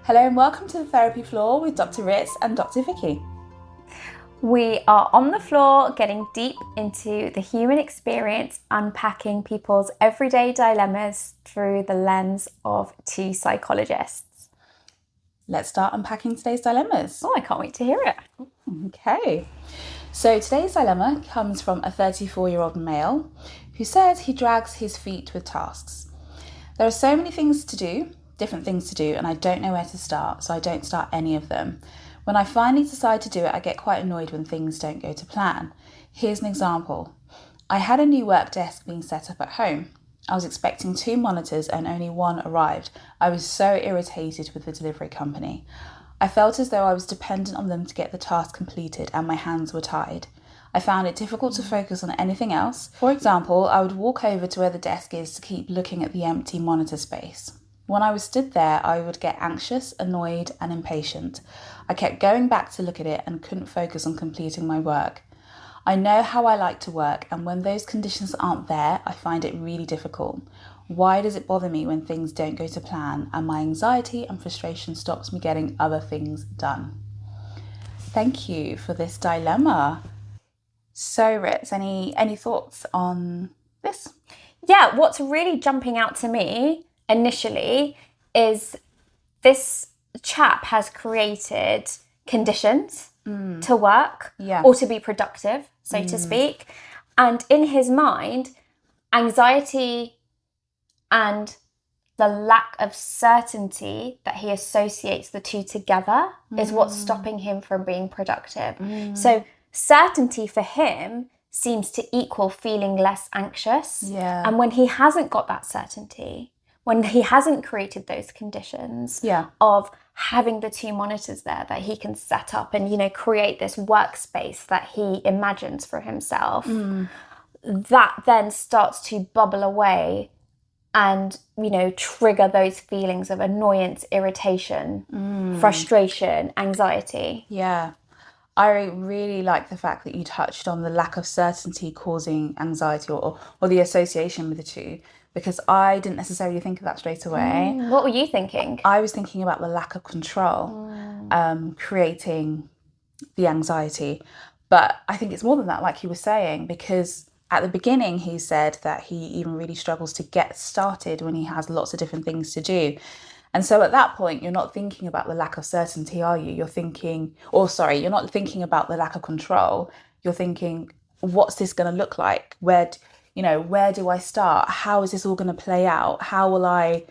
Hello and welcome to the Therapy Floor with Dr. Ritz and Dr. Vicky. We are on the floor getting deep into the human experience, unpacking people's everyday dilemmas through the lens of two psychologists. Let's start unpacking today's dilemmas. Oh, I can't wait to hear it. Okay. So today's dilemma comes from a 34-year-old male who says he drags his feet with tasks. There are so many things to do, different things to do, and I don't know where to start, so I don't start any of them. When I finally decide to do it, I get quite annoyed when things don't go to plan. Here's an example. I had a new work desk being set up at home. I was expecting 2 monitors and only 1 arrived. I was so irritated with the delivery company. I felt as though I was dependent on them to get the task completed and my hands were tied. I found it difficult to focus on anything else. For example, I would walk over to where the desk is to keep looking at the empty monitor space. When I was stood there, I would get anxious, annoyed, and impatient. I kept going back to look at it and couldn't focus on completing my work. I know how I like to work, and when those conditions aren't there, I find it really difficult. Why does it bother me when things don't go to plan, and my anxiety and frustration stops me getting other things done? Thank you for this dilemma. So, Ritz, any thoughts on this? Yeah, what's really jumping out to me initially is this chap has created conditions to work or to be productive, so to speak. And in his mind, anxiety and the lack of certainty that he associates the two together is what's stopping him from being productive. So certainty for him seems to equal feeling less anxious. Yeah. And when he hasn't got that certainty, when he hasn't created those conditions of having the 2 monitors there that he can set up and, create this workspace that he imagines for himself, that then starts to bubble away and, trigger those feelings of annoyance, irritation, frustration, anxiety. Yeah. I really like the fact that you touched on the lack of certainty causing anxiety or the association with the two, because I didn't necessarily think of that straight away. What were you thinking? I was thinking about the lack of control creating the anxiety. But I think it's more than that, like you were saying, because at the beginning he said that he even really struggles to get started when he has lots of different things to do. And so at that point, you're not thinking about the lack of certainty, are you? You're not thinking about the lack of control. You're thinking, what's this going to look like? Where do I start? How is this all going to play out? How will I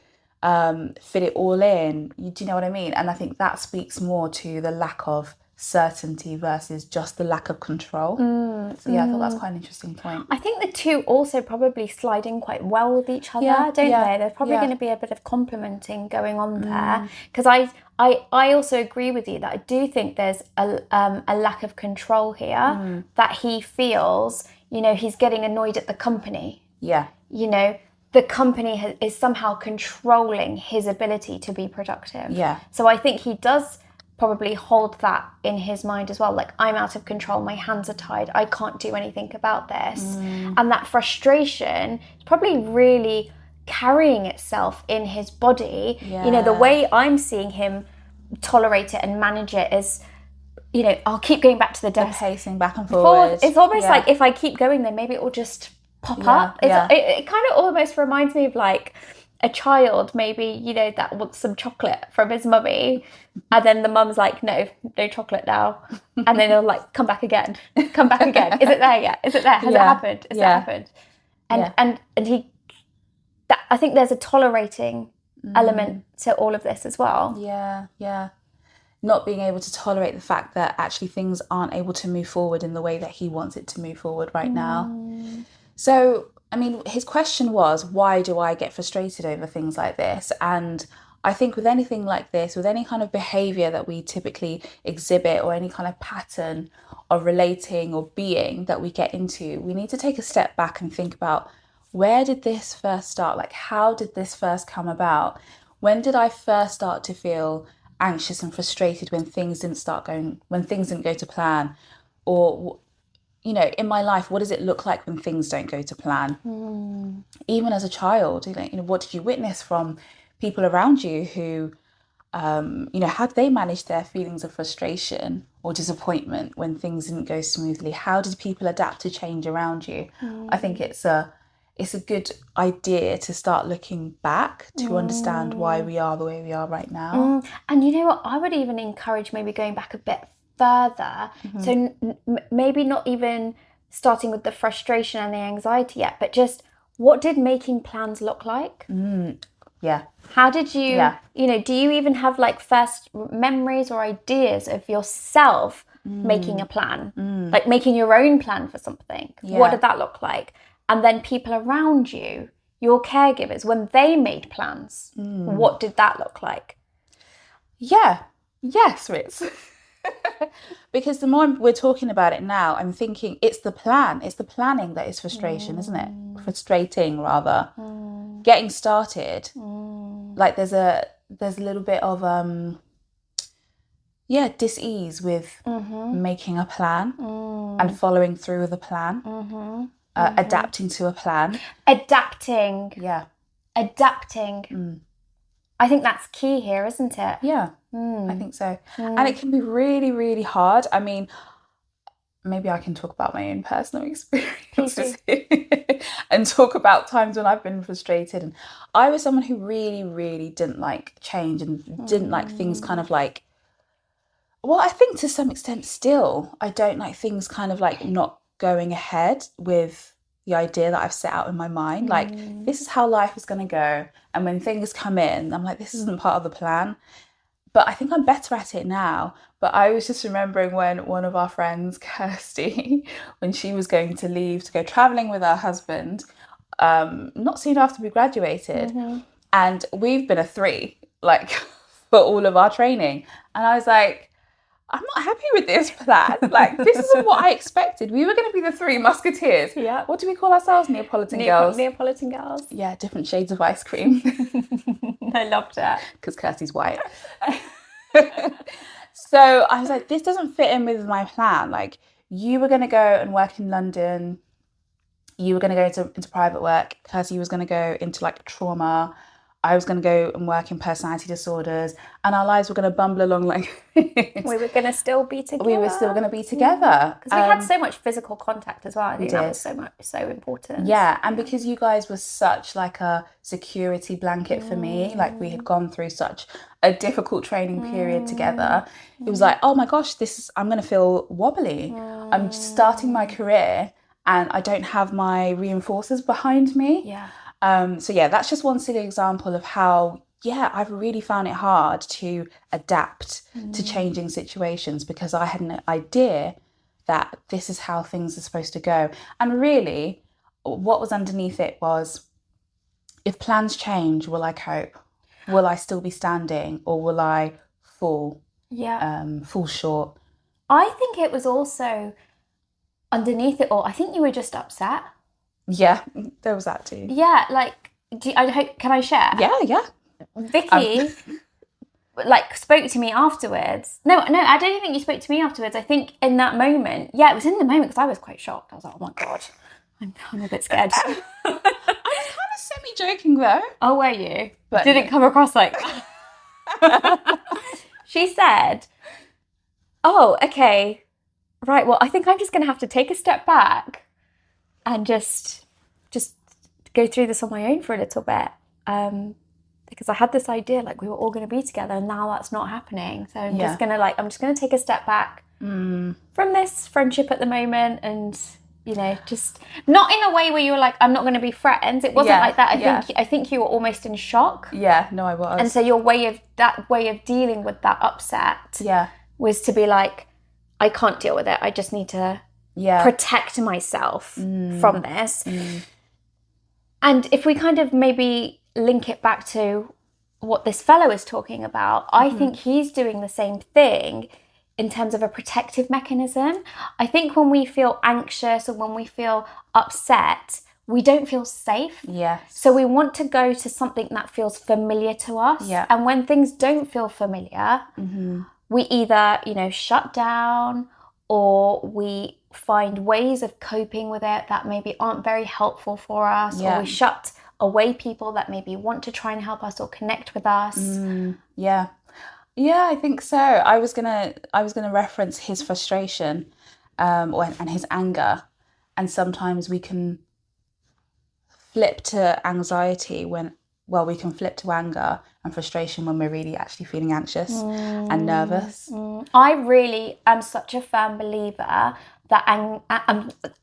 fit it all in? Do you know what I mean? And I think that speaks more to the lack of certainty versus just the lack of control. So I thought that's quite an interesting point. I think the two also probably slide in quite well with each other, don't they? There's probably going to be a bit of complementing going on there. Because I also agree with you that I do think there's a lack of control here, that he feels, he's getting annoyed at the company. Yeah. The company is somehow controlling his ability to be productive. Yeah. So I think he does probably hold that in his mind as well, like, I'm out of control, my hands are tied, I can't do anything about this. And that frustration is probably really carrying itself in his body. The way I'm seeing him tolerate it and manage it is, I'll keep going back to the desk, pacing back and forward. It's almost like if I keep going, then maybe it will just pop up. It kind of almost reminds me of like a child, maybe, that wants some chocolate from his mummy, and then the mum's like, no chocolate now, and then he'll like come back again. Is it there yet? Is it there? Has it happened? Has it happened? And I think there's a tolerating element to all of this as well. Yeah. Not being able to tolerate the fact that actually things aren't able to move forward in the way that he wants it to move forward right now. So, I mean, his question was, why do I get frustrated over things like this? And I think with anything like this, with any kind of behaviour that we typically exhibit or any kind of pattern of relating or being that we get into, we need to take a step back and think about, where did this first start? Like, how did this first come about? When did I first start to feel anxious and frustrated when things didn't go to plan? Or in my life, what does it look like when things don't go to plan? Even as a child, what did you witness from people around you who How do they manage their feelings of frustration or disappointment when things didn't go smoothly? How did people adapt to change around you? I think it's a good idea to start looking back to understand why we are the way we are right now. And you know what? I would even encourage maybe going back a bit further. So maybe not even starting with the frustration and the anxiety yet, but just what did making plans look like? Yeah. How did you, do you even have like first memories or ideas of yourself making a plan? Like making your own plan for something? Yeah. What did that look like? And then people around you, your caregivers, when they made plans, what did that look like? Yeah. Yes, Ritz. Because the more we're talking about it now, I'm thinking it's the plan. It's the planning that is frustration, isn't it? Frustrating, rather. Getting started. Like there's a little bit of dis-ease with making a plan and following through with a plan. Adapting to a plan. Adapting. Yeah. Adapting. I think that's key here, isn't it? Yeah, I think so. And it can be really, really hard. I mean, maybe I can talk about my own personal experiences and talk about times when I've been frustrated. And I was someone who really, really didn't like change and didn't like things kind of like, well, I think to some extent still, I don't like things kind of like not going ahead with the idea that I've set out in my mind. Like, this is how life is going to go. And when things come in, I'm like, this isn't part of the plan. But I think I'm better at it now. But I was just remembering when one of our friends, Kirsty, when she was going to leave to go traveling with her husband, not soon after we graduated. And we've been a 3, like, for all of our training. And I was like, I'm not happy with this plan. Like, this isn't what I expected. We were going to be the 3 musketeers. Yeah. What do we call ourselves? Neapolitan girls. Neapolitan girls. Yeah, different shades of ice cream. I loved it. Because Kirsty's white. So I was like, this doesn't fit in with my plan. Like, you were going to go and work in London. You were going to go into private work. Kirsty was going to go into like trauma. I was going to go and work in personality disorders, and our lives were going to bumble along like this. We were going to still be together. We were still going to be together. Because we had so much physical contact as well. I think that was so important. Yeah, and because you guys were such like a security blanket for me, like we had gone through such a difficult training period together, it was like, oh my gosh, I'm going to feel wobbly. I'm starting my career and I don't have my reinforcers behind me. Yeah. So yeah, that's just one silly example of how, I've really found it hard to adapt to changing situations because I had an idea that this is how things are supposed to go. And really, what was underneath it was, if plans change, will I cope? Will I still be standing, or will I fall short? I think it was also underneath it all, I think you were just upset. Yeah, there was that too. Yeah, like, can I share? Yeah. Vicky, spoke to me afterwards. No, I don't even think you spoke to me afterwards. I think in that moment, it was in the moment because I was quite shocked. I was like, oh my God, I'm a bit scared. I was kind of semi-joking though. Oh, were you? But didn't come across like that. She said, oh, okay, right, well, I think I'm just going to have to take a step back and just go through this on my own for a little bit, because I had this idea like we were all going to be together, and now that's not happening. So I'm just gonna take a step back from this friendship at the moment, and just not in a way where you were like, I'm not going to be friends. It wasn't like that. I think you were almost in shock. Yeah, no, I was. And so your way of dealing with that upset was to be like, I can't deal with it. I just need to protect myself from this. And if we kind of maybe link it back to what this fellow is talking about, I think he's doing the same thing in terms of a protective mechanism. I think when we feel anxious or when we feel upset, we don't feel safe. Yes. So we want to go to something that feels familiar to us. Yeah. And when things don't feel familiar, we either, shut down, or we find ways of coping with it that maybe aren't very helpful for us, or we shut away people that maybe want to try and help us or connect with us. Yeah. Yeah, I think so. I was gonna reference his frustration, and his anger, and sometimes we can flip to anxiety when, well, we can flip to anger and frustration when we're really actually feeling anxious and nervous. I really am such a firm believer that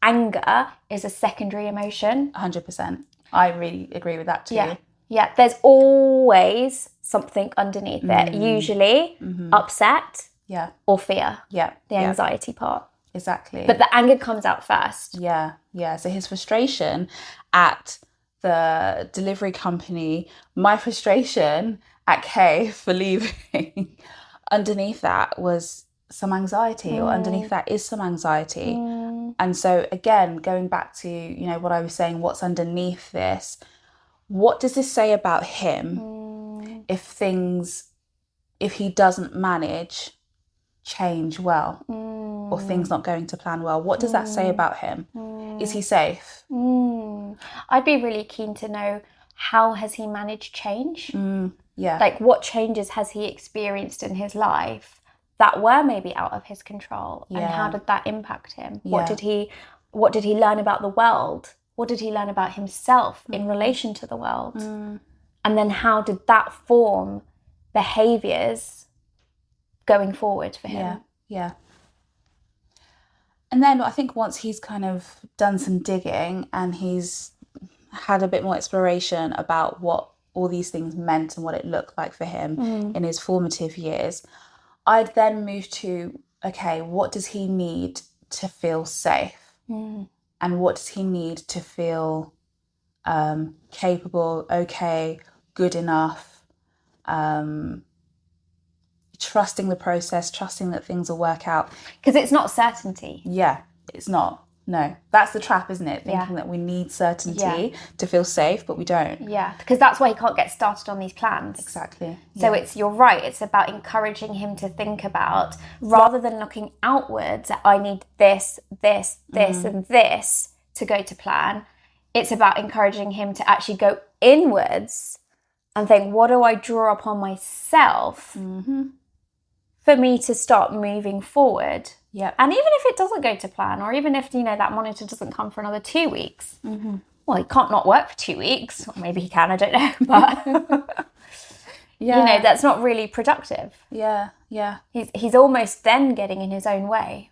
anger is a secondary emotion. 100%. I really agree with that too. Yeah. Yeah. There's always something underneath it, usually upset Yeah. or fear, Yeah. the anxiety part. Exactly. But the anger comes out first. Yeah. Yeah. So his frustration at the delivery company, my frustration at Kay for leaving, underneath that was some anxiety, or underneath that is some anxiety. And so again, going back to, what I was saying, what's underneath this, what does this say about him if he doesn't manage change well, or things not going to plan well? What does that say about him? Is he safe? I'd be really keen to know, how has he managed change? Yeah. Like, what changes has he experienced in his life that were maybe out of his control, and how did that impact him? What did he learn about the world? What did he learn about himself in relation to the world? And then how did that form behaviors going forward for him? Yeah. And then I think once he's kind of done some digging and he's had a bit more exploration about what all these things meant and what it looked like for him in his formative years, I'd then move to, okay, what does he need to feel safe? And what does he need to feel capable, okay, good enough, trusting the process, trusting that things will work out. Because it's not certainty. Yeah, it's not. No, that's the trap, isn't it? Thinking that we need certainty to feel safe, but we don't. Yeah, because that's why he can't get started on these plans. Exactly. So you're right, it's about encouraging him to think about, rather than looking outwards at, I need this, this, this, and this to go to plan. It's about encouraging him to actually go inwards and think, what do I draw upon myself for me to start moving forward? Yeah. And even if it doesn't go to plan, or even if, that monitor doesn't come for another 2 weeks, well, he can't not work for 2 weeks. Or maybe he can, I don't know. But, that's not really productive. Yeah. He's almost then getting in his own way.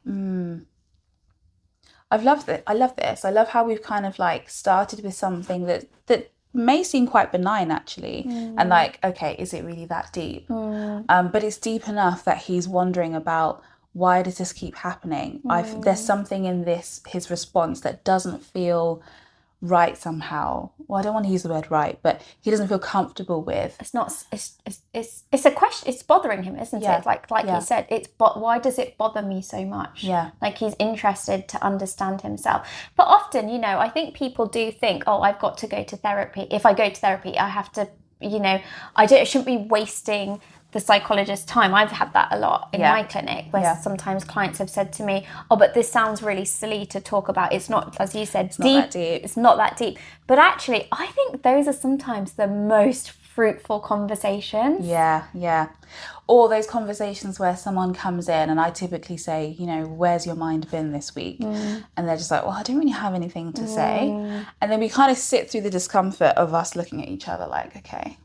I love this. I love how we've kind of like started with something that may seem quite benign actually, and like, okay, is it really that deep? But it's deep enough that he's wondering about, why does this keep happening? There's something in his response that doesn't feel right somehow. Well, I don't want to use the word right, but he doesn't feel comfortable with. It's not. It's a question. It's bothering him, isn't it? Like you said. Why does it bother me so much? Yeah. Like, he's interested to understand himself. But often, I think people do think, oh, I've got to go to therapy. If I go to therapy, I have to. I shouldn't be wasting the psychologist's time. I've had that a lot in my clinic, where sometimes clients have said to me, oh, but this sounds really silly to talk about. It's not, as you said, deep. It's not that deep. But actually, I think those are sometimes the most fruitful conversations. Yeah. Or those conversations where someone comes in and I typically say, where's your mind been this week? And they're just like, well, I don't really have anything to say. And then we kind of sit through the discomfort of us looking at each other like, okay.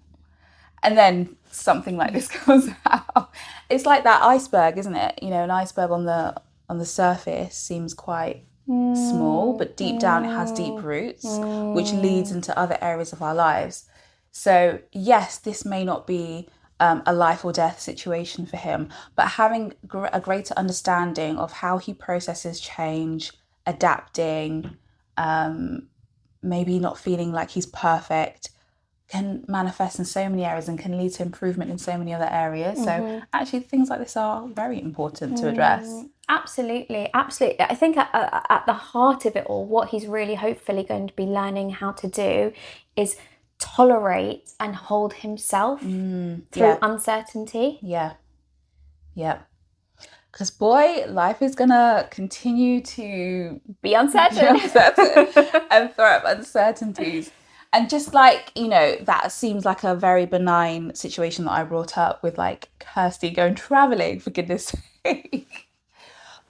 And then something like this comes out. It's like that iceberg, isn't it? An iceberg on the surface seems quite small, but deep down it has deep roots, which leads into other areas of our lives. So yes, this may not be a life or death situation for him, but having a greater understanding of how he processes change, adapting, maybe not feeling like he's perfect, can manifest in so many areas and can lead to improvement in so many other areas. So actually things like this are very important to address. Absolutely. I think at the heart of it all, what he's really hopefully going to be learning how to do is tolerate and hold himself through uncertainty. Yeah. Because boy, life is gonna continue to be uncertain and throw up uncertainties. And just like, that seems like a very benign situation that I brought up with like Kirsty going traveling, for goodness sake.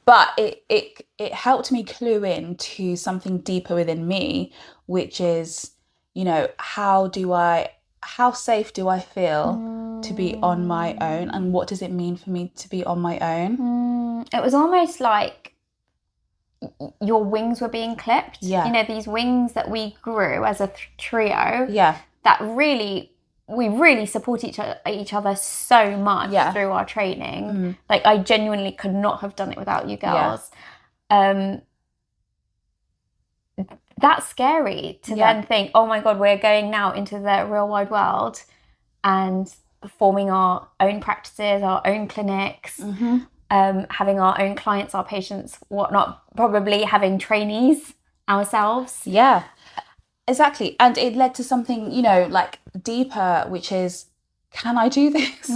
But it helped me clue in to something deeper within me, which is, how safe do I feel to be on my own, and what does it mean for me to be on my own? It was almost like your wings were being clipped. Yeah. These wings that we grew as a trio. Yeah. That we really support each other so much through our training. Like, I genuinely could not have done it without you girls. That's scary to then think, oh my God, we're going now into the real wide world and forming our own practices, our own clinics, having our own clients, our patients, whatnot, probably having trainees ourselves. Yeah. Exactly. And it led to something, like deeper, which is, can I do this?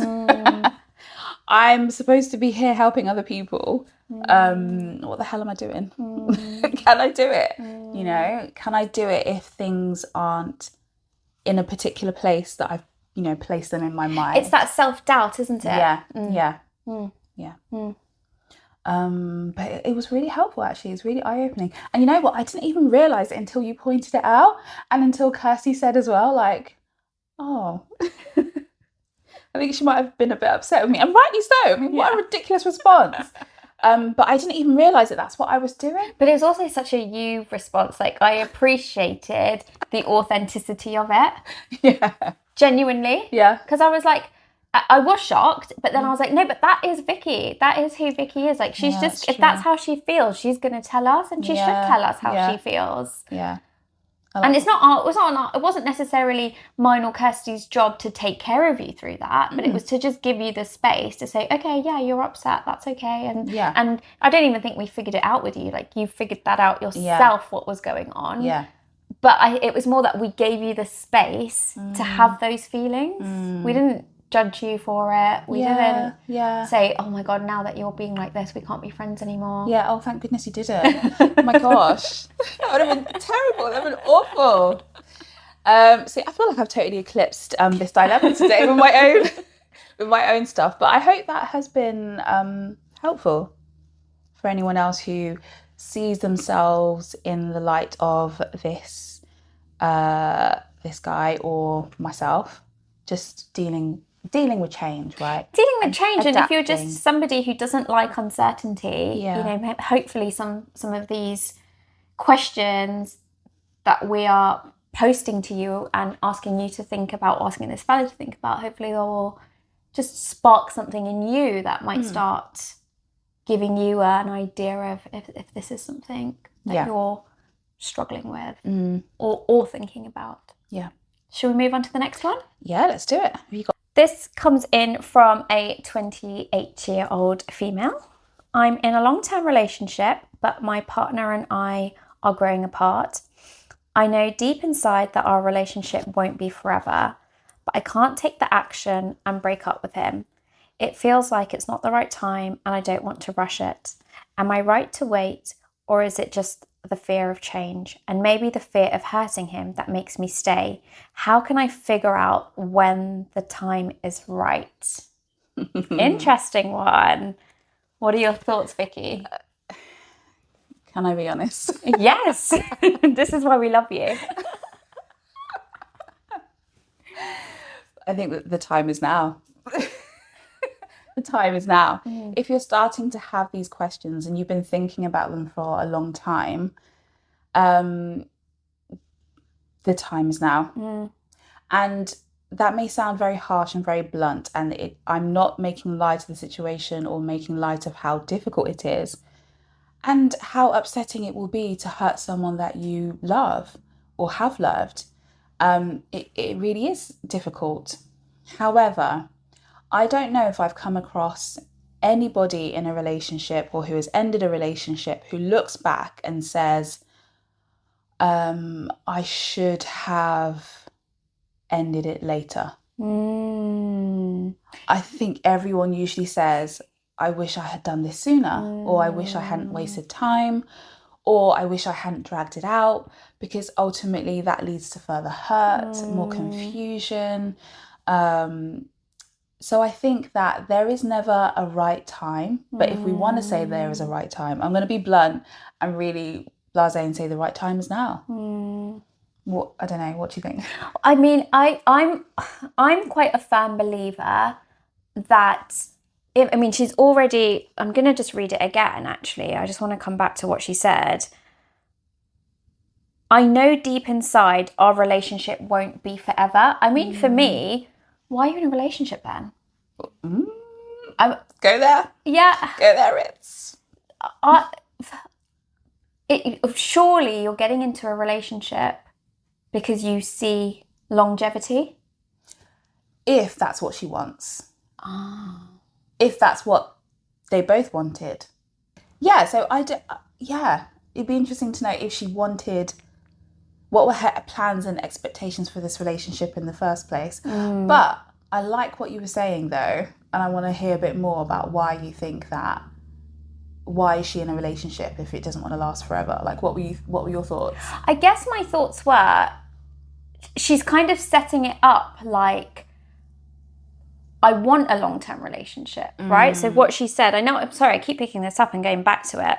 I'm supposed to be here helping other people. What the hell am I doing? Can I do it? Can I do it if things aren't in a particular place that I've, placed them in my mind? It's that self-doubt, isn't it? Yeah. Yeah. Yeah. But it was really helpful, actually. It's really eye-opening. And you know what? I didn't even realise it until you pointed it out, and until Kirsty said as well, like, oh, I think she might have been a bit upset with me, and rightly so. I mean, what a ridiculous response. But I didn't even realise that that's what I was doing. But it was also such a you response. Like, I appreciated the authenticity of it. Yeah. Genuinely. Yeah. Because I was like, I was shocked, but then I was like, no, but that is Vicky. That is who Vicky is. Like, she's just, if that's how she feels, she's going to tell us, and she should tell us how she feels. Yeah. And it wasn't necessarily mine or Kirsty's job to take care of you through that, but it was to just give you the space to say, okay, yeah, you're upset, that's okay. And I don't even think we figured it out with you. Like, you figured that out yourself, what was going on. Yeah. But it was more that we gave you the space to have those feelings. We didn't judge you for it. We didn't say, oh my God, now that you're being like this, we can't be friends anymore. Yeah, oh, thank goodness you didn't. Oh my gosh. That would have been terrible. That would have been awful. See, I feel like I've totally eclipsed this dilemma today with my own stuff. But I hope that has been helpful for anyone else who sees themselves in the light of this guy or myself, just dealing with change, right? Dealing with change, and if you're just somebody who doesn't like uncertainty, hopefully some of these questions that we are posting to you and asking you to think about, asking this fellow to think about, hopefully they will just spark something in you that might start giving you an idea of if this is something that you're struggling with or thinking about. Yeah. Shall we move on to the next one? Yeah, let's do it. Have you got? This comes in from a 28-year-old female. I'm in a long-term relationship, but my partner and I are growing apart. I know deep inside that our relationship won't be forever, but I can't take the action and break up with him. It feels like it's not the right time and I don't want to rush it. Am I right to wait, or is it just the fear of change and maybe the fear of hurting him that makes me stay? How can I figure out when the time is right? Interesting one. What are your thoughts, Vicky? Can I be honest? Yes. This is why we love you. I think that the time is now. The time is now. If you're starting to have these questions and you've been thinking about them for a long time, the time is now. And that may sound very harsh and very blunt, and I'm not making light of the situation or making light of how difficult it is and how upsetting it will be to hurt someone that you love or have loved. It really is difficult. However, I don't know if I've come across anybody in a relationship or who has ended a relationship who looks back and says, I should have ended it later. I think everyone usually says, I wish I had done this sooner, or I wish I hadn't wasted time, or I wish I hadn't dragged it out, because ultimately that leads to further hurt, more confusion. So I think that there is never a right time, but if we want to say there is a right time, I'm going to be blunt and really blasé and say the right time is now. What, I don't know, what do you think? I mean, I'm quite a firm believer that she's already, I'm going to just read it again, actually. I just want to come back to what she said. I know deep inside our relationship won't be forever. I mean, for me, why are you in a relationship then? Go there. Yeah. Go there, Ritz. Surely you're getting into a relationship because you see longevity. If that's what she wants. If that's what they both wanted. Yeah, so it'd be interesting to know if she wanted, what were her plans and expectations for this relationship in the first place. But I like what you were saying though, and I want to hear a bit more about why you think that. Why is she in a relationship if it doesn't want to last forever? Like, what were your thoughts? I guess my thoughts were, she's kind of setting it up like, I want a long-term relationship, right? So what she said, I'm sorry, I keep picking this up and going back to it.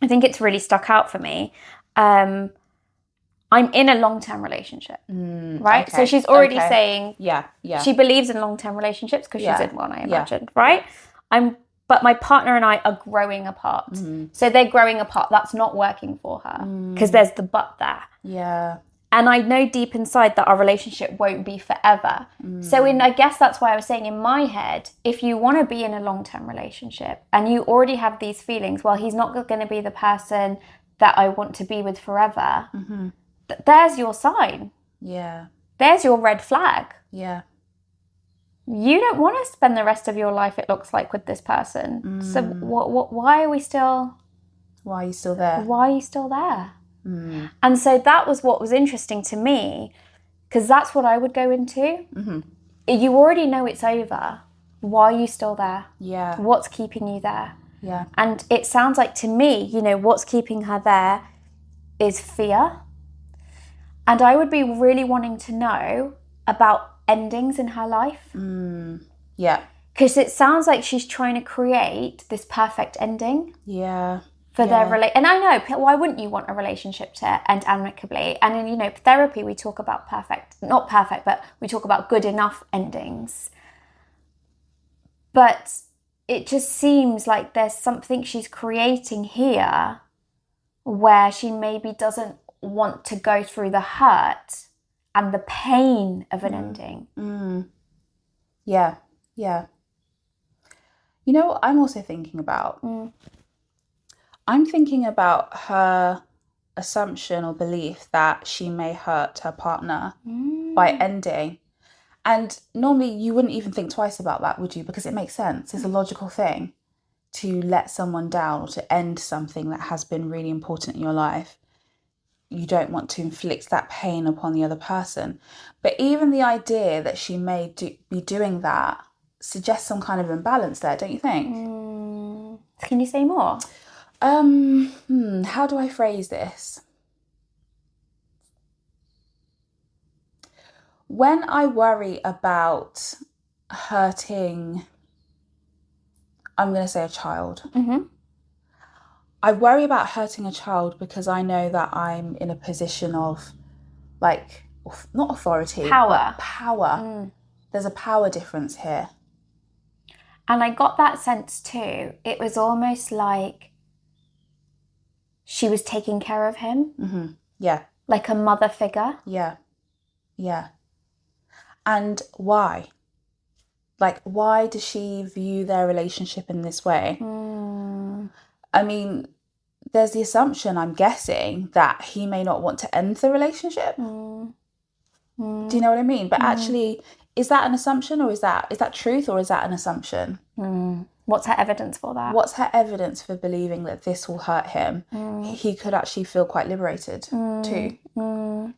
I think it's really stuck out for me. I'm in a long-term relationship, right? Okay, so she's already saying, yeah, she believes in long-term relrelationships because she's in one, I imagine, right? Yeah. But my partner and I are growing apart. So they're growing apart. That's not working for her because there's the but there. Yeah. And I know deep inside that our relationship won't be forever. So I guess that's why I was saying in my head, if you want to be in a long-term relationship and you already have these feelings, well, he's not going to be the person that I want to be with forever. There's your sign. Yeah. There's your red flag. Yeah. You don't want to spend the rest of your life, it looks like, with this person. So why are we still... Why are you still there? Why are you still there? And so that was what was interesting to me, because that's what I would go into. You already know it's over. Why are you still there? Yeah. What's keeping you there? Yeah. And it sounds like to me, what's keeping her there is fear. And I would be really wanting to know about endings in her life. Yeah. Because it sounds like she's trying to create this perfect ending. Yeah. For their and I know, why wouldn't you want a relationship to end amicably? And in therapy we talk about not perfect, but we talk about good enough endings. But it just seems like there's something she's creating here where she maybe doesn't want to go through the hurt and the pain of an ending. Yeah. Yeah. You know what I'm also thinking about? I'm thinking about her assumption or belief that she may hurt her partner by ending. And normally you wouldn't even think twice about that, would you? Because it makes sense. It's a logical thing to let someone down or to end something that has been really important in your life. You don't want to inflict that pain upon the other person. But even the idea that she may be doing that suggests some kind of imbalance there, don't you think? Can you say more? How do I phrase this? When I worry about hurting, I'm going to say a child. I worry about hurting a child because I know that I'm in a position of, like, not authority, power. But power. There's a power difference here. And I got that sense too. It was almost like she was taking care of him. Yeah. Like a mother figure. Yeah. Yeah. And why? Like, why does she view their relationship in this way? I mean, there's the assumption, I'm guessing, that he may not want to end the relationship. Do you know what I mean? But actually, is that an assumption, or is that truth, or is that an assumption? What's her evidence for that? What's her evidence for believing that this will hurt him? He could actually feel quite liberated too.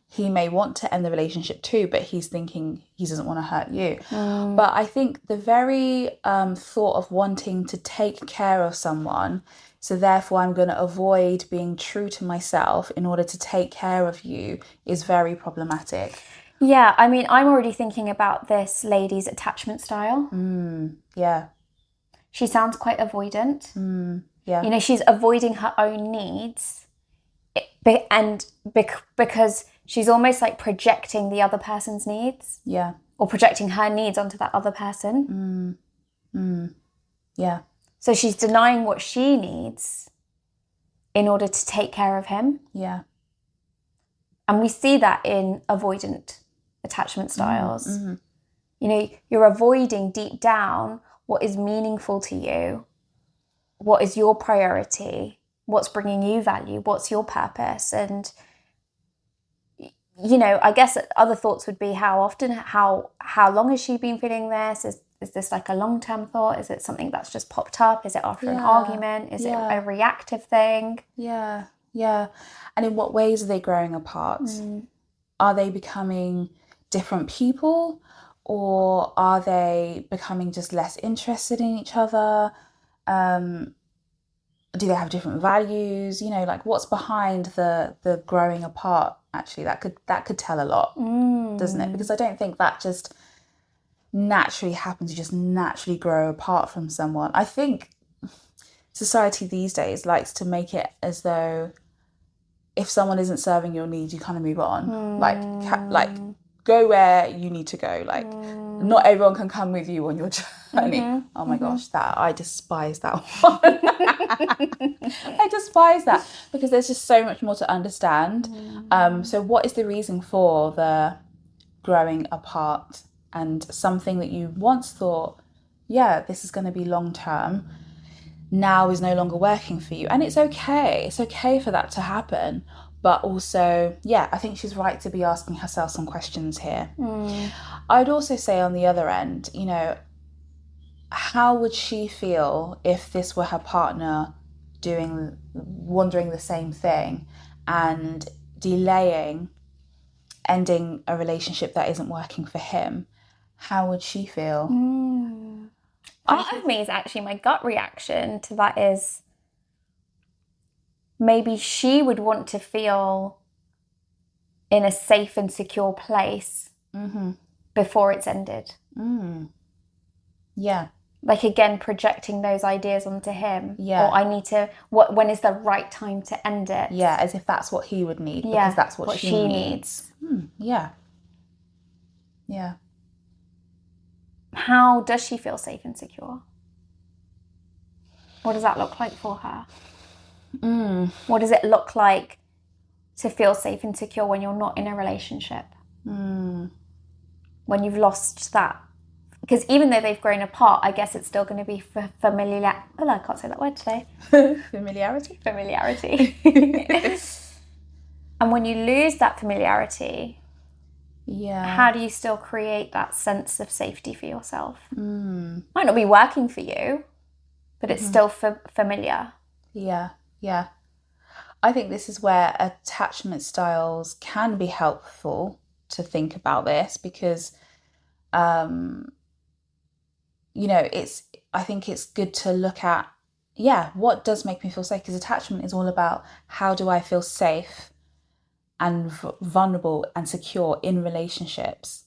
He may want to end the relationship too, but he's thinking he doesn't want to hurt you. But I think the very thought of wanting to take care of someone So therefore, I'm going to avoid being true to myself in order to take care of you is very problematic. Yeah, I mean, I'm already thinking about this lady's attachment style. Yeah. She sounds quite avoidant. Yeah. You know, she's avoiding her own needs, because she's almost like projecting the other person's needs. Yeah. Or projecting her needs onto that other person. Yeah. So she's denying what she needs in order to take care of him. Yeah. And we see that in avoidant attachment styles. You know, you're avoiding deep down what is meaningful to you, what is your priority, what's bringing you value, what's your purpose. And, you know, I guess other thoughts would be how long has she been feeling this? Is this like a long-term thought? Is it something that's just popped up? Is it after an argument? Is it a reactive thing? Yeah. Yeah. And in what ways are they growing apart? Are they becoming different people, or are they becoming just less interested in each other? Do they have different values? You know, like what's behind the growing apart? Actually, that could tell a lot, doesn't it? Because I don't think that just naturally happens. You just naturally grow apart from someone. I think society these days likes to make it as though if someone isn't serving your needs, you kind of move on. Like go where you need to go. Like not everyone can come with you on your journey. Oh my gosh, that I despise that one. I despise that because there's just so much more to understand. So what is the reason for the growing apart? And something that you once thought, yeah, this is going to be long term, now is no longer working for you. And it's okay. It's okay for that to happen. But also, yeah, I think she's right to be asking herself some questions here. I'd also say on the other end, you know, how would she feel if this were her partner wondering the same thing and ending a relationship that isn't working for him? How would she feel? Part of me is actually, my gut reaction to that is maybe she would want to feel in a safe and secure place before it's ended. Yeah. Like, again, projecting those ideas onto him. Yeah. Or when is the right time to end it? Yeah, as if that's what he would need, because that's what she needs. Yeah. Yeah. How does she feel safe and secure? What does that look like for her? What does it look like to feel safe and secure when you're not in a relationship? When you've lost that. Because even though they've grown apart, I guess it's still going to be familiar. Oh, I can't say that word today. Familiarity. And when you lose that familiarity, how do you still create that sense of safety for yourself? Might not be working for you, but it's still familiar. Yeah. I think this is where attachment styles can be helpful to think about this, because you know, I think it's good to look at, what does make me feel safe? Because attachment is all about, how do I feel safe and vulnerable and secure in relationships?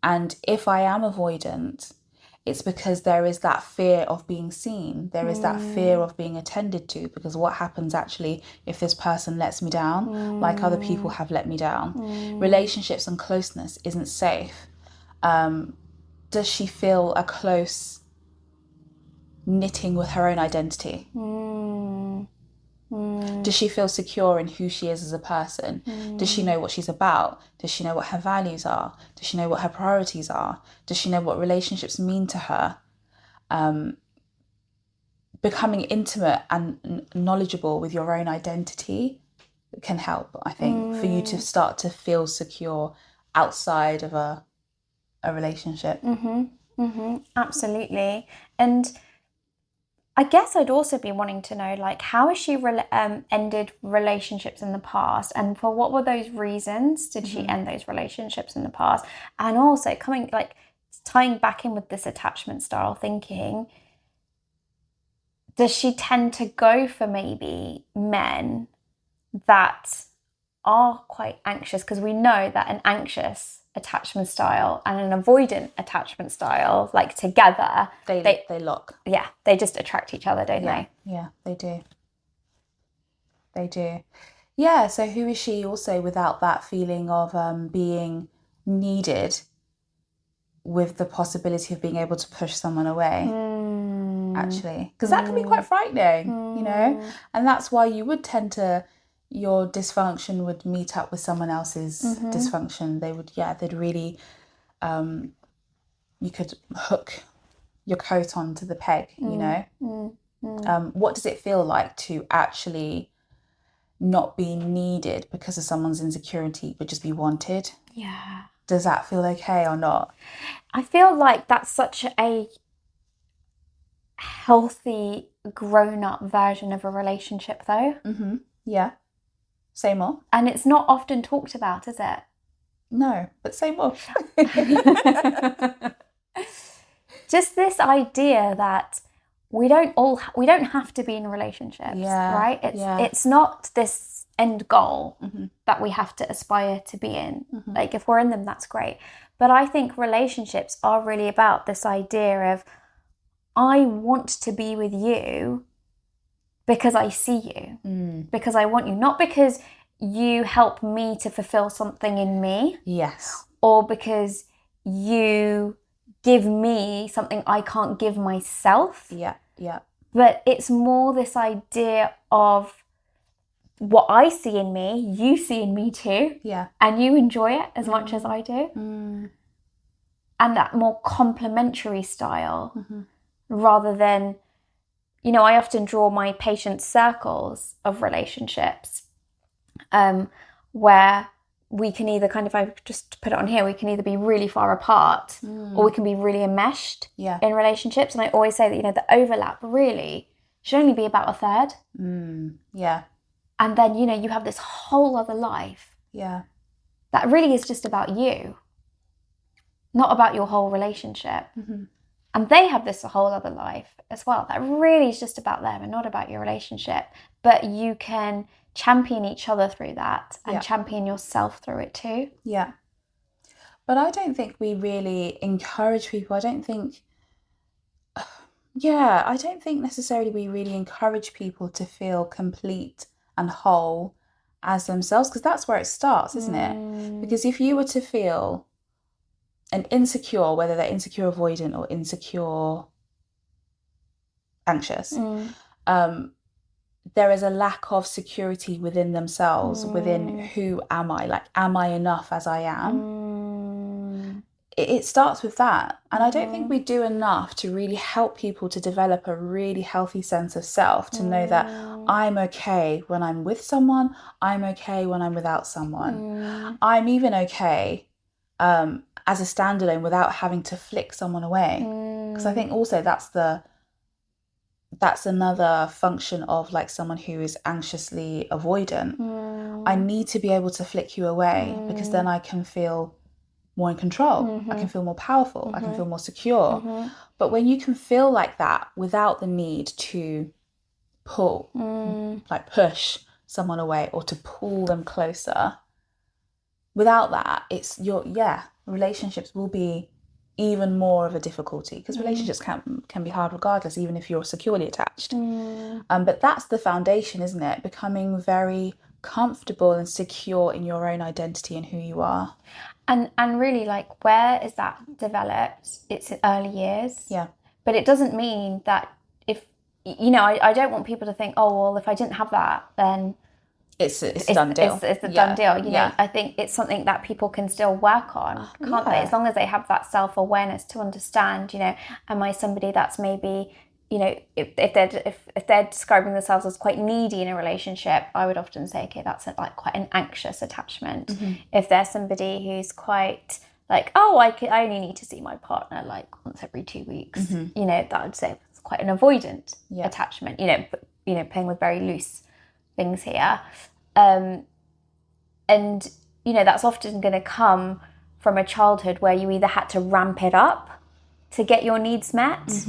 And if I am avoidant, it's because there is that fear of being seen. There is that fear of being attended to, because what happens actually if this person lets me down, like other people have let me down? Relationships and closeness isn't safe. Does she feel a close knitting with her own identity? Does she feel secure in who she is as a person? Does she know what she's about? Does she know what her values are? Does she know what her priorities are? Does she know what relationships mean to her? Becoming intimate and knowledgeable with your own identity can help, I think, for you to start to feel secure outside of a relationship. Absolutely. And I guess I'd also be wanting to know, like, how has she ended relationships in the past, and for what were those reasons did she end those relationships in the past? And also tying back in with this attachment style thinking, does she tend to go for maybe men that are quite anxious? Because we know that an anxious attachment style and an avoidant attachment style, like together, they lock. Yeah, they just attract each other, don't they? Yeah, they do. They do. Yeah, so who is she also without that feeling of being needed, with the possibility of being able to push someone away, actually? Because that can be quite frightening, you know? And that's why you would tend to, your dysfunction would meet up with someone else's dysfunction. They would, they'd really, you could hook your coat onto the peg, you know? What does it feel like to actually not be needed because of someone's insecurity, but just be wanted? Yeah. Does that feel okay or not? I feel like that's such a healthy, grown-up version of a relationship, though. Yeah. Say more. And it's not often talked about, is it? No, but say more. Just this idea that we don't have to be in relationships, right? It's not this end goal that we have to aspire to be in. Like, if we're in them, that's great. But I think relationships are really about this idea of, I want to be with you because I see you, because I want you, not because you help me to fulfill something in me. Yes. Or because you give me something I can't give myself. Yeah. But it's more this idea of, what I see in me, you see in me too. Yeah. And you enjoy it as much as I do. And that more complementary style, rather than, you know, I often draw my patients' circles of relationships, where we can either kind of, I just put it on here, we can either be really far apart or we can be really enmeshed in relationships. And I always say that, you know, the overlap really should only be about a third. Yeah. And then, you know, you have this whole other life. Yeah. That really is just about you, not about your whole relationship. And they have this whole other life as well. That really is just about them and not about your relationship. But you can champion each other through that and champion yourself through it too. Yeah. But I don't think we really encourage people. I don't think necessarily we really encourage people to feel complete and whole as themselves, because that's where it starts, isn't it? Because if you were to feel an insecure, whether they're insecure avoidant or insecure anxious, there is a lack of security within themselves, within who am I? Like, am I enough as I am? It starts with that. And I don't think we do enough to really help people to develop a really healthy sense of self, to know that I'm okay when I'm with someone, I'm okay when I'm without someone. I'm even okay as a standalone without having to flick someone away. Because I think also that's another function of, like, someone who is anxiously avoidant. I need to be able to flick you away, because then I can feel more in control. I can feel more powerful. I can feel more secure. But when you can feel like that without the need to pull, like push someone away or to pull them closer, without that, it's relationships will be even more of a difficulty, because relationships can be hard regardless, even if you're securely attached. But that's the foundation, isn't it? Becoming very comfortable and secure in your own identity and who you are. And really, like, where is that developed? It's in early years. Yeah. But it doesn't mean that if, you know, I don't want people to think, oh, well, if I didn't have that, then it's a done deal. It's a done deal. You know, I think it's something that people can still work on, can't they? As long as they have that self-awareness to understand, you know, am I somebody that's maybe, you know, if they're describing themselves as quite needy in a relationship, I would often say, okay, that's like quite an anxious attachment. If there's somebody who's quite like, oh, I only need to see my partner like once every 2 weeks, you know, that would say it's quite an avoidant attachment. You know, playing with very loose things here, and you know, that's often going to come from a childhood where you either had to ramp it up to get your needs met,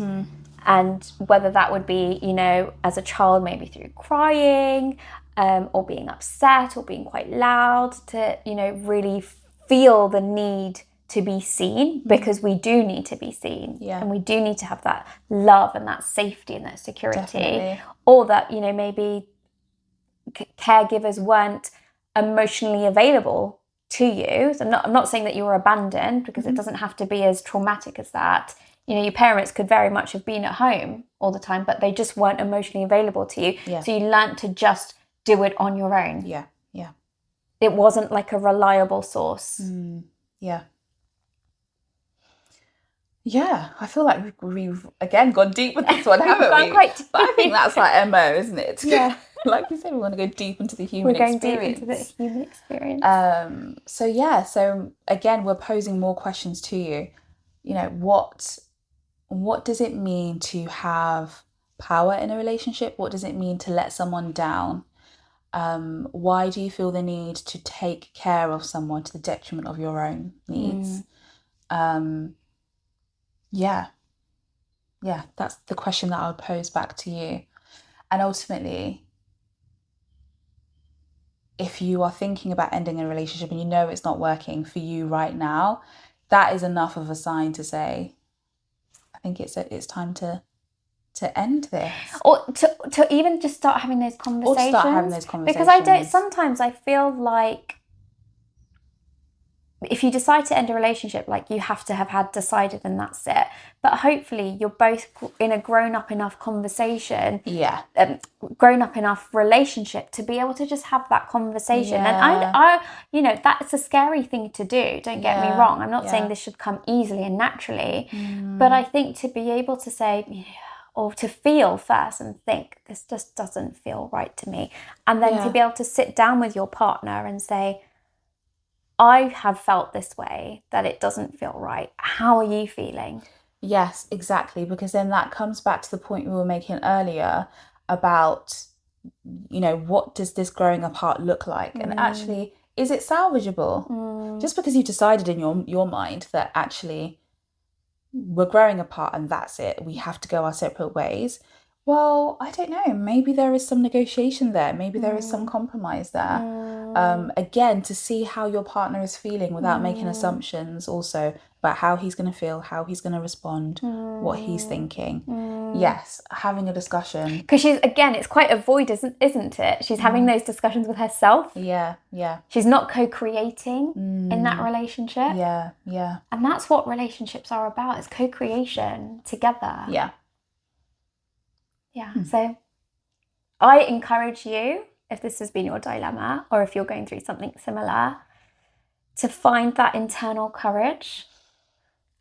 And whether that would be, you know, as a child, maybe through crying, or being upset or being quite loud, to, you know, really feel the need to be seen, because we do need to be seen. Yeah. And we do need to have that love and that safety and that security. Definitely. Or that, you know, maybe caregivers weren't emotionally available to you. So I'm not saying that you were abandoned, because it doesn't have to be as traumatic as that. You know, your parents could very much have been at home all the time, but they just weren't emotionally available to you. Yeah. So you learnt to just do it on your own. Yeah. Yeah. It wasn't like a reliable source. Yeah. Yeah, I feel like we've again gone deep with this one, haven't we? Quite deep. But I think that's like MO, isn't it? Yeah. Like we said, we want to go deep into the human experience. We're going deep into the human experience. So again, we're posing more questions to you. You know, what does it mean to have power in a relationship? What does it mean to let someone down? Why do you feel the need to take care of someone to the detriment of your own needs? Yeah, that's the question that I would pose back to you. And ultimately, if you are thinking about ending a relationship and you know it's not working for you right now, that is enough of a sign to say, I think it's time to end this. Or to even just start having those conversations. Or start having those conversations. Because sometimes I feel like if you decide to end a relationship, like, you have to have had decided and that's it. But hopefully you're both in a grown up enough conversation, grown up enough relationship to be able to just have that conversation. And I you know, that's a scary thing to do. Don't get me wrong. I'm not saying this should come easily and naturally, but I think to be able to say, or to feel first and think, this just doesn't feel right to me. And then to be able to sit down with your partner and say, I have felt this way, that it doesn't feel right. How are you feeling? Yes, exactly. Because then that comes back to the point we were making earlier about, you know, what does this growing apart look like? And actually, is it salvageable? Just because you've decided in your mind that actually we're growing apart and that's it, we have to go our separate ways. Well, I don't know. Maybe there is some negotiation there. Maybe there is some compromise there. Again, to see how your partner is feeling without making assumptions also about how he's going to feel, how he's going to respond, what he's thinking. Yes, having a discussion. Because it's quite a void, isn't it? She's having those discussions with herself. Yeah. She's not co-creating in that relationship. Yeah. And that's what relationships are about, is co-creation together. Yeah. So I encourage you, if this has been your dilemma, or if you're going through something similar, to find that internal courage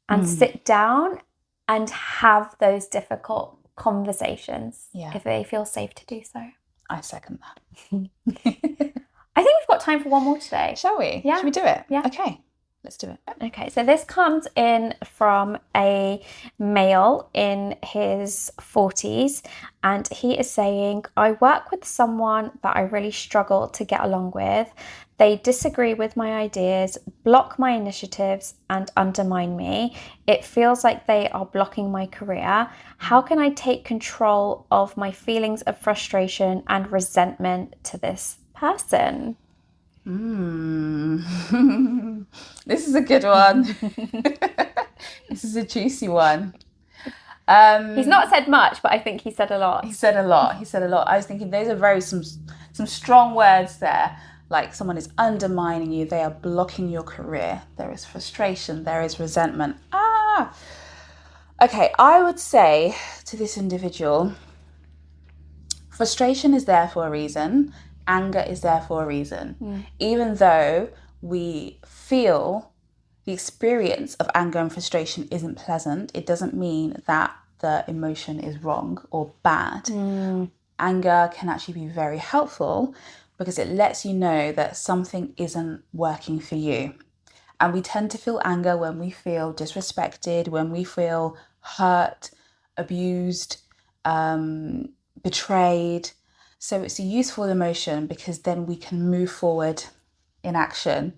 and sit down and have those difficult conversations if they feel safe to do so. I second that. I think we've got time for one more today. Shall we? Yeah. Should we do it? Yeah. Okay. Let's do it. Okay, so this comes in from a male in his 40s, and he is saying, I work with someone that I really struggle to get along with. They disagree with my ideas, block my initiatives, and undermine me. It feels like they are blocking my career. How can I take control of my feelings of frustration and resentment to this person? This is a good one. This is a juicy one. He's not said much, but I think he said a lot. He said a lot. I was thinking those are some strong words there. Like, someone is undermining you. They are blocking your career. There is frustration. There is resentment. Okay, I would say to this individual, frustration is there for a reason. Anger is there for a reason. Even though we feel the experience of anger and frustration isn't pleasant, it doesn't mean that the emotion is wrong or bad. Anger can actually be very helpful because it lets you know that something isn't working for you. And we tend to feel anger when we feel disrespected, when we feel hurt, abused, betrayed. So it's a useful emotion because then we can move forward in action.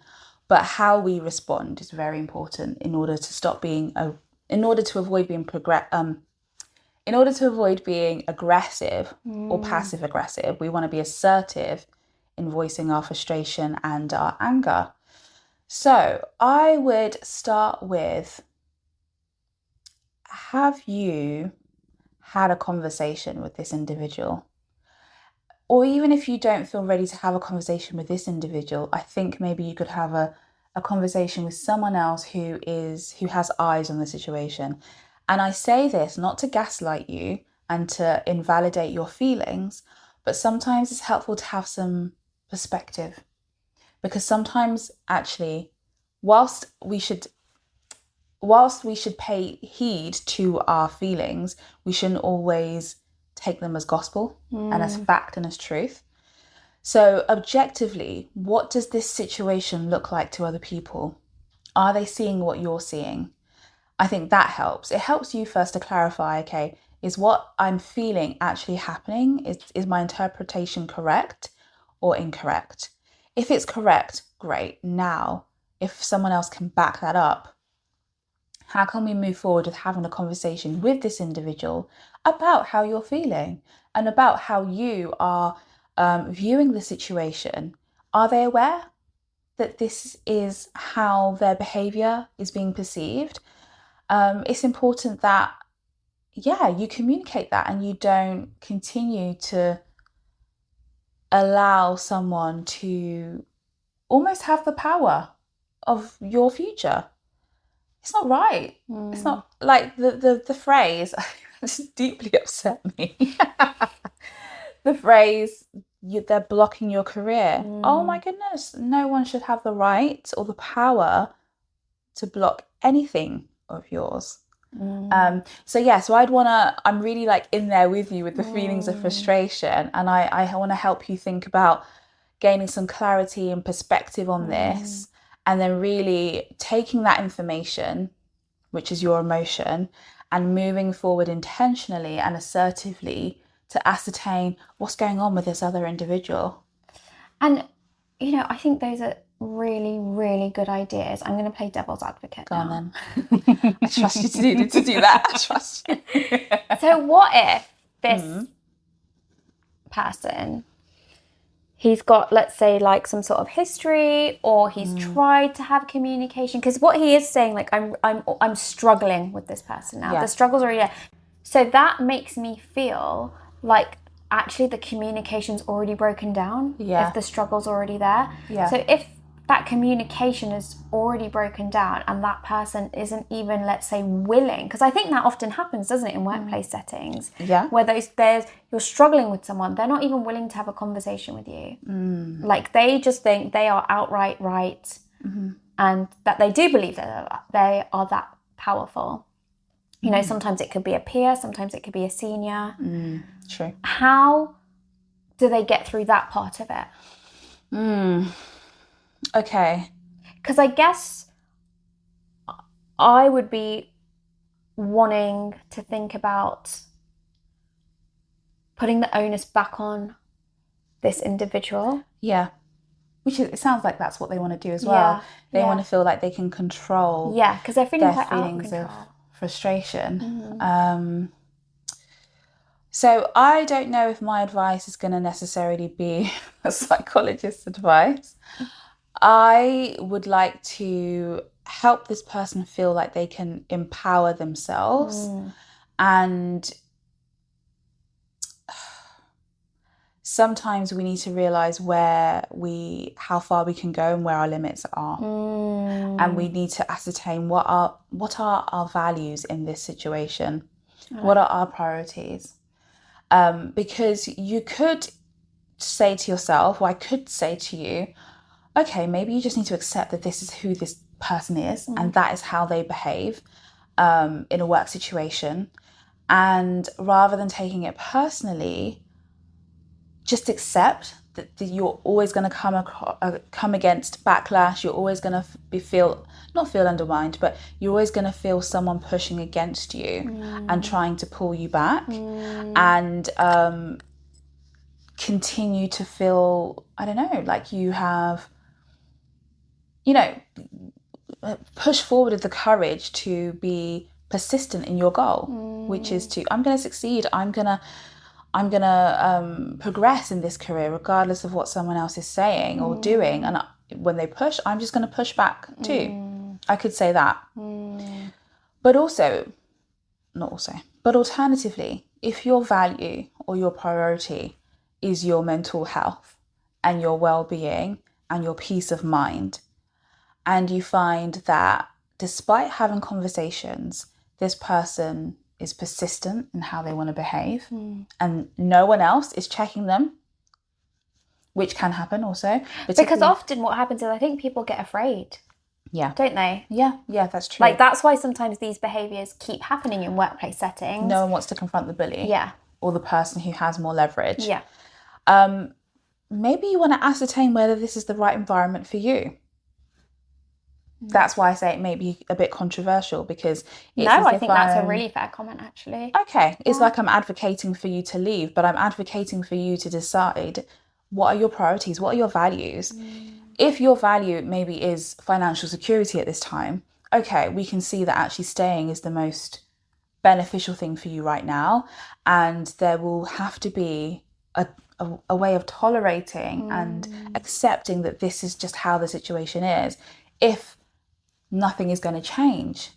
But how we respond is very important in order to avoid being in order to avoid being aggressive or passive aggressive, we want to be assertive in voicing our frustration and our anger. So I would start with, have you had a conversation with this individual? Or even if you don't feel ready to have a conversation with this individual, I think maybe you could have a conversation with someone else who has eyes on the situation. And I say this not to gaslight you and to invalidate your feelings, but sometimes it's helpful to have some perspective. Because sometimes actually, whilst we should pay heed to our feelings, we shouldn't always take them as gospel and as fact and as truth. So objectively, what does this situation look like to other people? Are they seeing what you're seeing? I think that helps. It helps you first to clarify, okay, is what I'm feeling actually happening? Is my interpretation correct or incorrect? If it's correct, great. Now, if someone else can back that up, how can we move forward with having a conversation with this individual about how you're feeling and about how you are viewing the situation? Are they aware that this is how their behaviour is being perceived? It's important that, you communicate that and you don't continue to allow someone to almost have the power of your future. It's not right. It's not like the phrase, this deeply upset me. The phrase, they're blocking your career. Oh my goodness, no one should have the right or the power to block anything of yours. So I'm really like in there with you with the feelings of frustration, and I want to help you think about gaining some clarity and perspective on this, and then really taking that information, which is your emotion, and moving forward intentionally and assertively to ascertain what's going on with this other individual. And, I think those are really, really good ideas. I'm going to play devil's advocate Go now. on then. I trust you to do that. I trust you. So what if this person, he's got, let's say, like some sort of history, or he's tried to have communication? Because what he is saying, like, I'm struggling with this person now. Yeah. The struggle's already there. So that makes me feel like actually the communication's already broken down. Yeah. If the struggle's already there. Yeah. So if that communication is already broken down and that person isn't even, let's say, willing, because I think that often happens, doesn't it, in workplace settings? Yeah. Where you're struggling with someone, they're not even willing to have a conversation with you. Like, they just think they are outright right, and that they do believe that they are that powerful. Sometimes it could be a peer, sometimes it could be a senior. True. How do they get through that part of it? Okay. Because I guess I would be wanting to think about putting the onus back on this individual. Yeah. It sounds like that's what they want to do as well. They want to feel like they can control because they're feeling their quite feelings out of of control. frustration. So I don't know if my advice is going to necessarily be a psychologist's advice. I would like to help this person feel like they can empower themselves, and sometimes we need to realize how far we can go and where our limits are, and we need to ascertain what are our values in this situation, what are our priorities, because you could say to yourself, or I could say to you, okay, maybe you just need to accept that this is who this person is, and that is how they behave in a work situation. And rather than taking it personally, just accept that you're always going to come against backlash. You're always going to not feel undermined, but you're always going to feel someone pushing against you and trying to pull you back, and continue to feel, I don't know, like you have, push forward with the courage to be persistent in your goal, which is I'm going to succeed. I'm gonna progress in this career regardless of what someone else is saying or doing. And when they push, I'm just going to push back too. I could say that. But alternatively, if your value or your priority is your mental health and your well-being and your peace of mind, and you find that despite having conversations, this person is persistent in how they want to behave and no one else is checking them, which can happen also. Because often what happens is I think people get afraid. Yeah. Don't they? Yeah, that's true. Like, that's why sometimes these behaviours keep happening in workplace settings. No one wants to confront the bully. Yeah. Or the person who has more leverage. Yeah. Maybe you want to ascertain whether this is the right environment for you. That's why I say it may be a bit controversial, because I think that's a really fair comment, actually. Okay, it's like I'm advocating for you to leave, but I'm advocating for you to decide what are your priorities, what are your values. If your value maybe is financial security at this time, okay, we can see that actually staying is the most beneficial thing for you right now, and there will have to be a way of tolerating and accepting that this is just how the situation is. If nothing is going to change,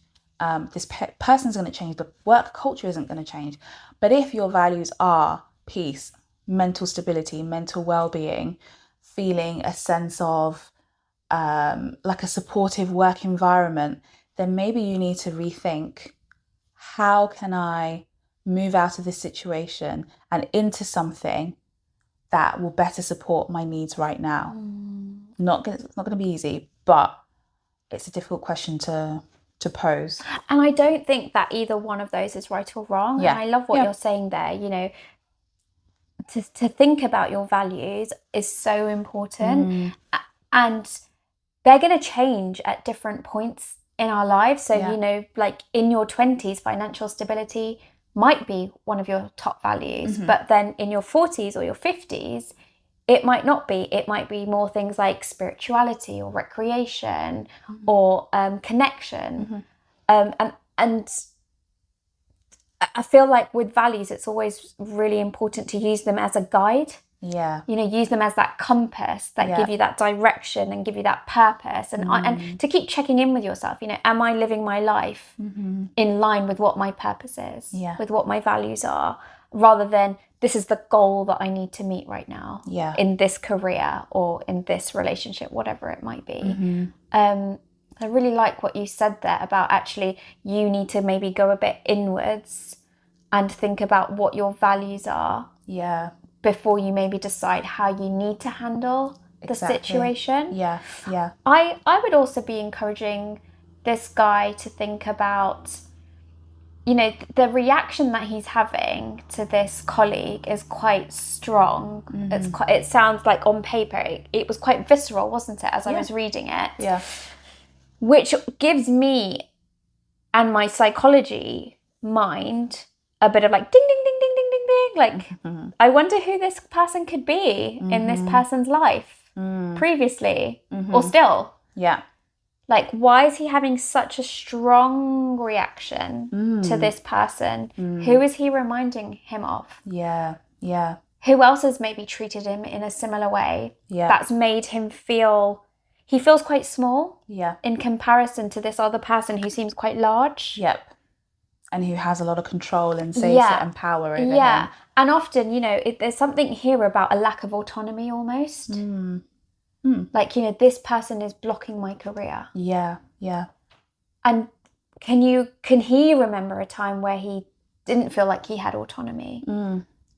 this person's going to change, the work culture isn't going to change. But if your values are peace, mental stability, mental well-being, feeling a sense of like a supportive work environment, then maybe you need to rethink, how can I move out of this situation and into something that will better support my needs right now? It's not going to be easy, but it's a difficult question to pose. And I don't think that either one of those is right or wrong. Yeah. And I love what you're saying there. You know, to think about your values is so important. And they're going to change at different points in our lives. So, you know, like in your 20s, financial stability might be one of your top values. But then in your 40s or your 50s, it might not be. It might be more things like spirituality or recreation or connection. And I feel like with values, it's always really important to use them as a guide. Yeah. You know, use them as that compass that give you that direction and give you that purpose. And to keep checking in with yourself, you know, am I living my life in line with what my purpose is, with what my values are, rather than this is the goal that I need to meet right now in this career or in this relationship, whatever it might be. I really like what you said there about actually you need to maybe go a bit inwards and think about what your values are. Yeah. Before you maybe decide how you need to handle the situation. Yeah. I would also be encouraging this guy to think about, you know, the reaction that he's having to this colleague is quite strong. It sounds like on paper, it was quite visceral, wasn't it, as I was reading it? Yeah. Which gives me and my psychology mind a bit of like ding, ding, ding, ding, ding, ding, ding. Like, I wonder who this person could be in this person's life previously or still. Yeah. Like, why is he having such a strong reaction to this person? Who is he reminding him of? Yeah. Yeah. Who else has maybe treated him in a similar way that's made him feel... He feels quite small in comparison to this other person who seems quite large. Yep. And who has a lot of control and say and power over him. And often, you know, there's something here about a lack of autonomy almost. Like, you know, this person is blocking my career. Yeah. And can he remember a time where he didn't feel like he had autonomy?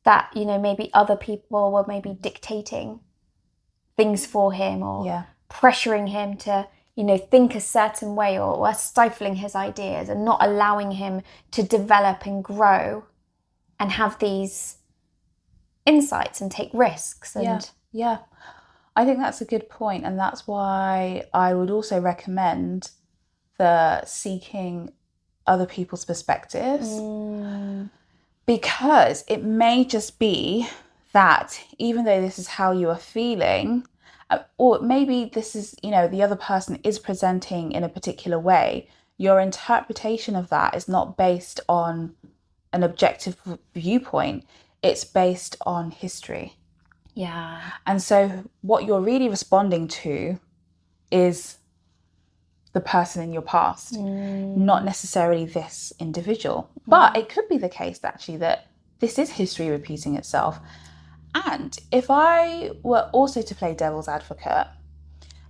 That, you know, maybe other people were maybe dictating things for him or pressuring him to, you know, think a certain way or stifling his ideas and not allowing him to develop and grow and have these insights and take risks. And yeah. I think that's a good point, and that's why I would also recommend the seeking other people's perspectives, because it may just be that even though this is how you are feeling, or maybe this is, you know, the other person is presenting in a particular way, your interpretation of that is not based on an objective viewpoint. It's based on history. Yeah. And so what you're really responding to is the person in your past, not necessarily this individual. But it could be the case, actually, that this is history repeating itself. And if I were also to play devil's advocate,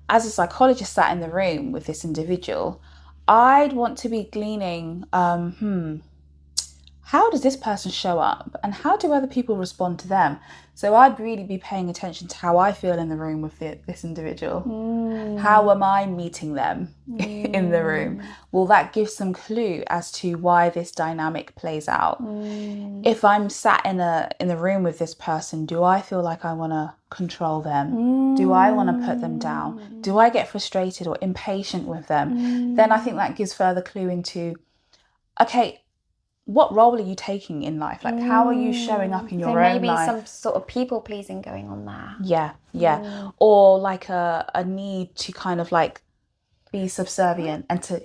as a psychologist sat in the room with this individual, I'd want to be gleaning, how does this person show up and how do other people respond to them? So I'd really be paying attention to how I feel in the room with this individual. How am I meeting them in the room? Will that give some clue as to why this dynamic plays out? If I'm sat in the room with this person, do I feel like I want to control them? Do I want to put them down? Do I get frustrated or impatient with them? Then I think that gives further clue into, okay, what role are you taking in life? Like, how are you showing up in your own life? Maybe some sort of people pleasing going on there. Yeah. Or like a need to kind of like be subservient and to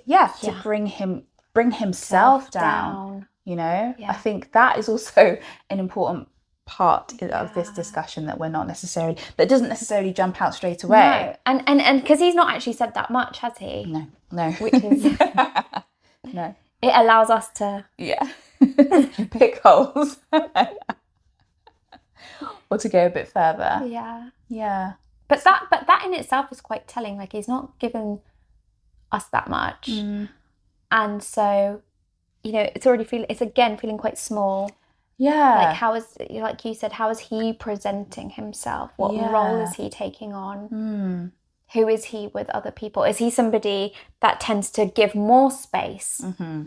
bring himself down. You know, I think that is also an important part of this discussion that that doesn't necessarily jump out straight away. No, and because he's not actually said that much, has he? No. Which is no. It allows us to pick holes or to go a bit further. Yeah. But that in itself is quite telling. Like, he's not given us that much, and so, you know, it's again feeling quite small. Yeah. Like, like you said, how is he presenting himself? What role is he taking on? Who is he with other people? Is he somebody that tends to give more space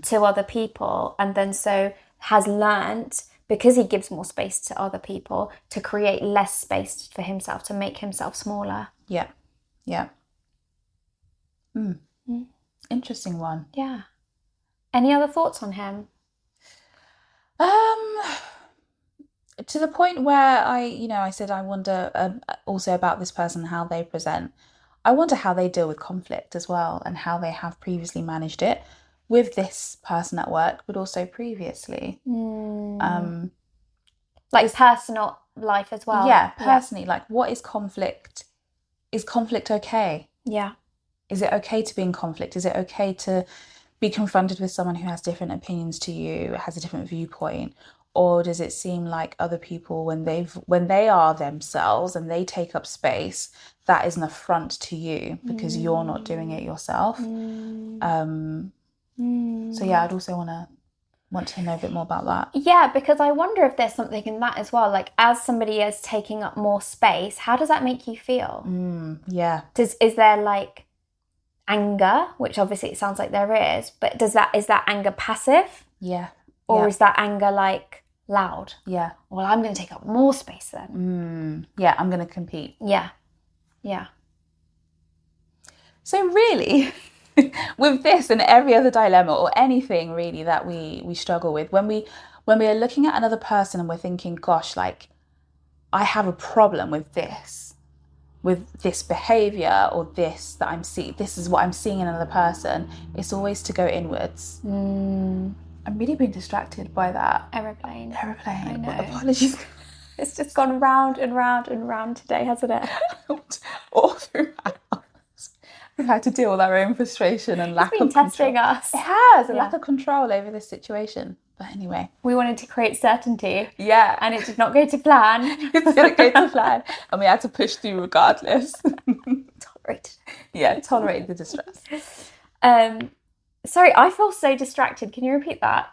to other people, and then so has learnt, because he gives more space to other people, to create less space for himself, to make himself smaller? Yeah. Interesting one. Yeah. Any other thoughts on him? To the point where I said I wonder also about this person, how they present. I wonder how they deal with conflict as well, and how they have previously managed it with this person at work, but also previously. Like personal life as well. Yeah, personally, like, what is conflict? Is conflict okay? Yeah. Is it okay to be in conflict? Is it okay to be confronted with someone who has different opinions to you, has a different viewpoint? Or does it seem like other people, when they are themselves and they take up space, that is an affront to you because you're not doing it yourself? So yeah, I'd also want to know a bit more about that. Yeah, because I wonder if there's something in that as well. Like, as somebody is taking up more space, how does that make you feel? Yeah. Is there like anger, which obviously it sounds like there is, but is that anger passive? Yeah. Or is that anger like loud? Yeah. Well, I'm going to take up more space then. Yeah, I'm going to compete. Yeah. So really, with this and every other dilemma or anything really that we struggle with, when we are looking at another person and we're thinking, gosh, like, I have a problem with this behavior, or this that I'm seeing, this is what I'm seeing in another person, it's always to go inwards. I'm really being distracted by that. Aeroplane. I know. Apologies. It's just gone round and round and round today, hasn't it? All throughout. We've had to deal with our own frustration and lack of control. It's been testing us. It has, a lack of control over this situation. But anyway. We wanted to create certainty. Yeah. And it did not go to plan. It didn't go to plan. And we had to push through regardless. Tolerated the distress. Sorry, I feel so distracted. Can you repeat that?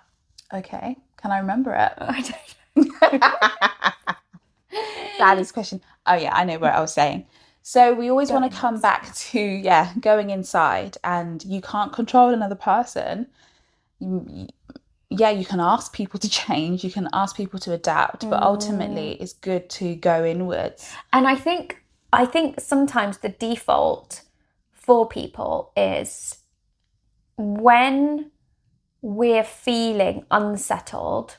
Okay. Can I remember it? I don't know. Daddy's question. Oh, yeah, I know what I was saying. So we always want to come back to, going inside, and you can't control another person. You can ask people to change. You can ask people to adapt, but ultimately it's good to go inwards. And I think sometimes the default for people is, when we're feeling unsettled,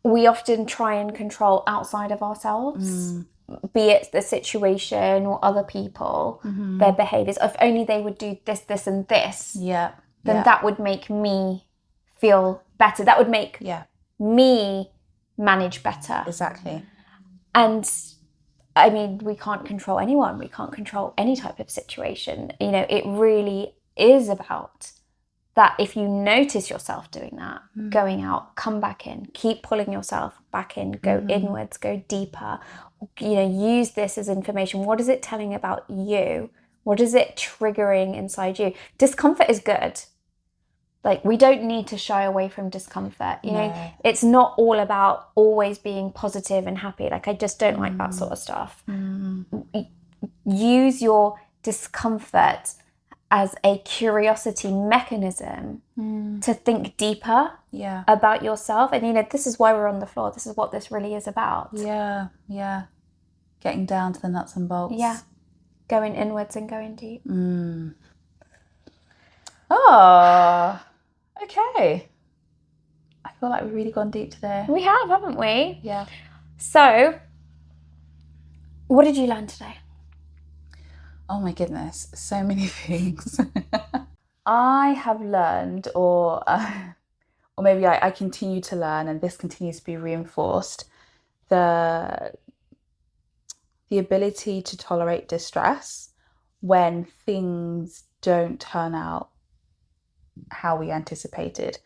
we often try and control outside of ourselves. be it the situation or other people, their behaviours. If only they would do this, this and this, then that would make me feel better. That would make me manage better. Exactly. And I mean, we can't control anyone. We can't control any type of situation. You know, it really is about that. If you notice yourself doing that, going out, come back in, keep pulling yourself back in, go inwards, go deeper, you know, use this as information. What is it telling about you? What is it triggering inside you? Discomfort is good. Like, we don't need to shy away from discomfort. You know, it's not all about always being positive and happy. Like, I just don't like that sort of stuff. Use your discomfort as a curiosity mechanism to think deeper about yourself. And, you know, this is why we're on the floor. This is what this really is about. Yeah. Getting down to the nuts and bolts. Yeah. Going inwards and going deep. Oh, okay. I feel like we've really gone deep today. We have, haven't we? Yeah. So, what did you learn today? Oh my goodness, so many things. I have learned, or maybe I continue to learn, and this continues to be reinforced, the ability to tolerate distress when things don't turn out how we anticipated.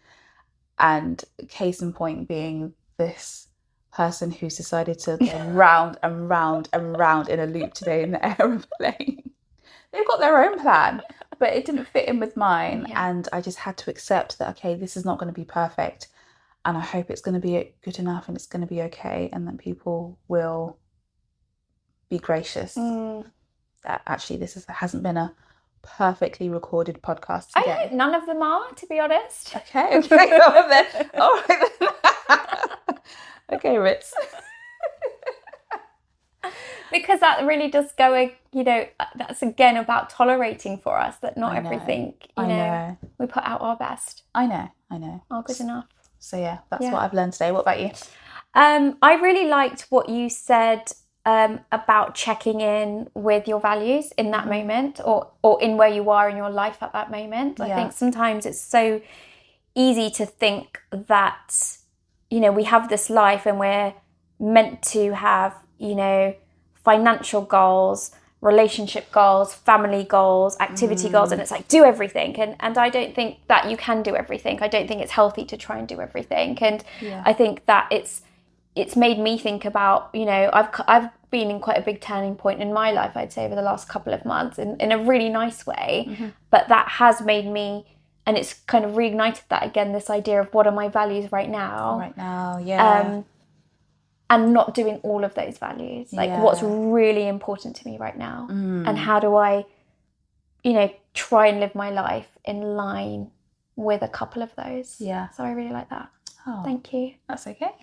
And case in point being this person who's decided to go round and round and round in a loop today in the aeroplane. They've got their own plan, but it didn't fit in with mine. And I just had to accept that, okay, this is not going to be perfect, and I hope it's going to be good enough and it's going to be okay, and that people will be gracious. That actually this hasn't been a perfectly recorded podcast today. I hope none of them are, to be honest. Okay. All right then. Okay, Ritz. Because that really does go, you know, that's again about tolerating for us that not everything, you know, we put out our best. I know. Are good enough. So yeah, that's what I've learned today. What about you? I really liked what you said about checking in with your values in that moment, or in where you are in your life at that moment. I think sometimes it's so easy to think that, you know, we have this life and we're meant to have, you know, financial goals, relationship goals, family goals, activity goals, and it's like, do everything. And I don't think that you can do everything. I don't think it's healthy to try and do everything. And I think that it's made me think about, you know, I've been in quite a big turning point in my life, I'd say, over the last couple of months in a really nice way. But that has made me, and it's kind of reignited that again, this idea of what are my values right now. And not doing all of those values. Like, what's really important to me right now? And how do I, you know, try and live my life in line with a couple of those? Yeah. So I really like that. Oh, thank you. That's okay.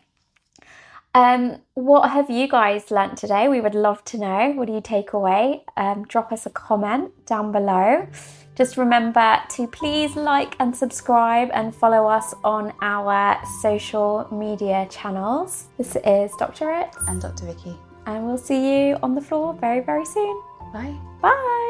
What have you guys learnt today? We would love to know. What do you take away? Drop us a comment down below. Just remember to please like and subscribe and follow us on our social media channels. This is Dr. Ritz and Dr. Vicky. And we'll see you on the floor very, very soon. Bye. Bye.